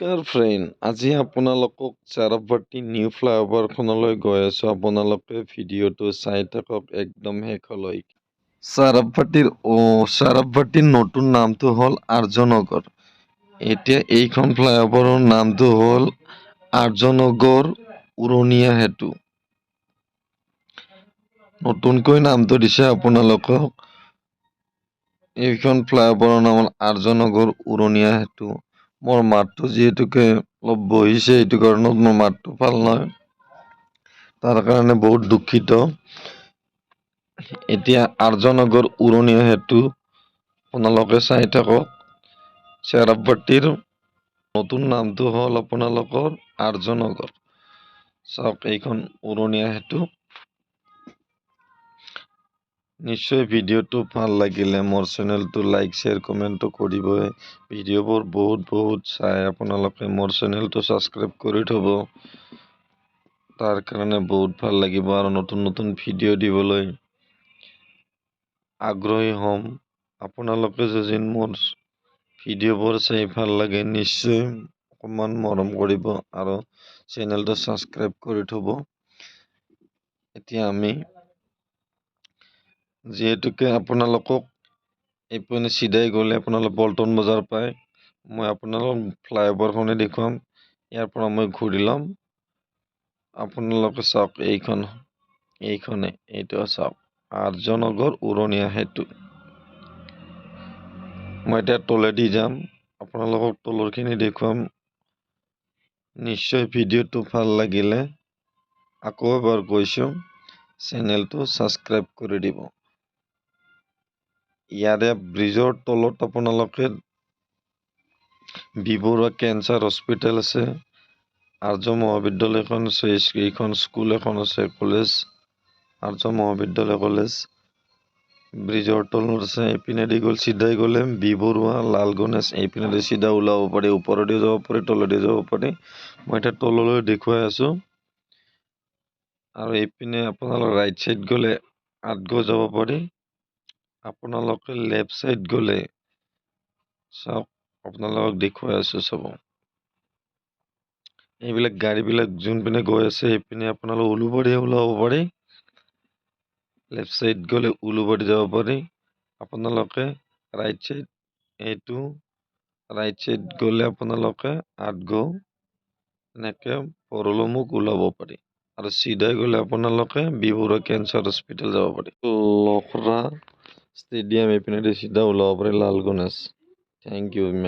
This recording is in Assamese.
নমস্কাৰ ফ্ৰেণ্ড, আজি আপোনালোকক চাৰাভতি নিউ ফ্লাইঅভাৰখনলৈ গৈ আছোঁ। আপোনালোকে ভিডিঅ'টো চাই থাকক একদম শেষলৈ। চাৰাভতিৰ নতুন নামটো হ'ল আৰ্য নগৰ। এতিয়া এইখন ফ্লাইঅভাৰৰ নামটো হ'ল আৰ্য নগৰ উৰণীয়া সেতু। নতুনকৈ নামটো দিছে আপোনালোকক। এইখন ফ্লাইঅভাৰৰ নাম হ'ল আৰ্য নগৰ উৰণীয়া সেতু। মোৰ মাতটো যিহেতুকে অলপ বহিছে, এইটো কাৰণত মোৰ মাতটো ভাল নহয়, তাৰ কাৰণে বহুত দুখিত। এতিয়া আৰ্য নগৰ উৰণীয়া সেতু আপোনালোকে চাই থাকক। চাৰাভতিৰ নতুন নামটো হ'ল আপোনালোকৰ আৰ্য নগৰ। চাওক এইখন উৰণীয়া সেতু। নিশ্চয় ভিডিঅ'টো ভাল লাগিলে মোৰ চেনেলটো লাইক শ্বেয়াৰ কমেণ্টটো কৰিবই। ভিডিঅ'বোৰ বহুত চাই আপোনালোকে মোৰ চেনেলটো ছাবস্ক্ৰাইব কৰি থ'ব। তাৰ কাৰণে বহুত ভাল লাগিব আৰু নতুন ভিডিঅ' দিবলৈ আগ্ৰহী হ'ম। আপোনালোকে যদি মোৰ ভিডিঅ'বোৰ চাই ভাল লাগে নিশ্চয় অকণমান মৰম কৰিব আৰু চেনেলটো ছাবস্ক্ৰাইব কৰি থ'ব। এতিয়া আমি যিহেতুকে আপোনালোকক এইপিনে চিধাই গ'লে আপোনালোক পল্টন বজাৰ পায়। মই আপোনালোক ফ্লাইঅভাৰখনে দেখুৱাম। ইয়াৰ পৰা মই ঘূৰি ল'ম। আপোনালোকে চাওক এইটো চাওক আৰ্য নগৰ উৰণীয়া সেতু। মই এতিয়া তলেদি যাম, আপোনালোকক তলৰখিনি দেখুৱাম। নিশ্চয় ভিডিঅ'টো ভাল লাগিলে আকৌ এবাৰ কৈছোঁ চেনেলটো ছাবস্ক্ৰাইব কৰি দিব। ইয়াৰে ব্ৰিজৰ তলত আপোনালোকে বৰুৱাহ কেঞ্চাৰ হস্পিটেল আছে, আৰ্য মহাবিদ্যালয়খন আছে, এইখন স্কুল এখন আছে, কলেজ আৰ্য মহাবিদ্যালয় কলেজ। ব্ৰিজৰ তলত আছে, এইপিনেদি চিধাই গ'লে বৰুৱাহ লাল গণেশ, এইপিনেদি চিধা ওলাব পাৰি, ওপৰেদি যাব পাৰি, তলেদি যাব পাৰি। মই এতিয়া তললৈ দেখুৱাই আছোঁ। আৰু এইপিনে আপোনালোক ৰাইট চাইড গ'লে আঠগাঁও যাব পাৰি। আপোনালোকে লেফ্ট চাইড গ'লে চাওক আপোনালোকক দেখুৱাই আছোঁ চাব। এইবিলাক গাড়ীবিলাক যোনপিনে গৈ আছে সেইপিনে আপোনালোক উলুবাৰী ওলাব পাৰি। লেফ্ট চাইড গ'লে উলুবাৰী যাব পাৰি। আপোনালোকে ৰাইট চাইড গ'লে আপোনালোকে আঠগাঁও এনেকৈ পৰলুমুখ ওলাব পাৰি। আৰু চিধাই গ'লে আপোনালোকে বৰুৱাহ কেঞ্চাৰ হস্পিটেল যাব পাৰি। লখৰা ষ্টেডিয়াম এইপিনেদি চিধা ওলাব পাৰি লাল গণেশ। Thank U.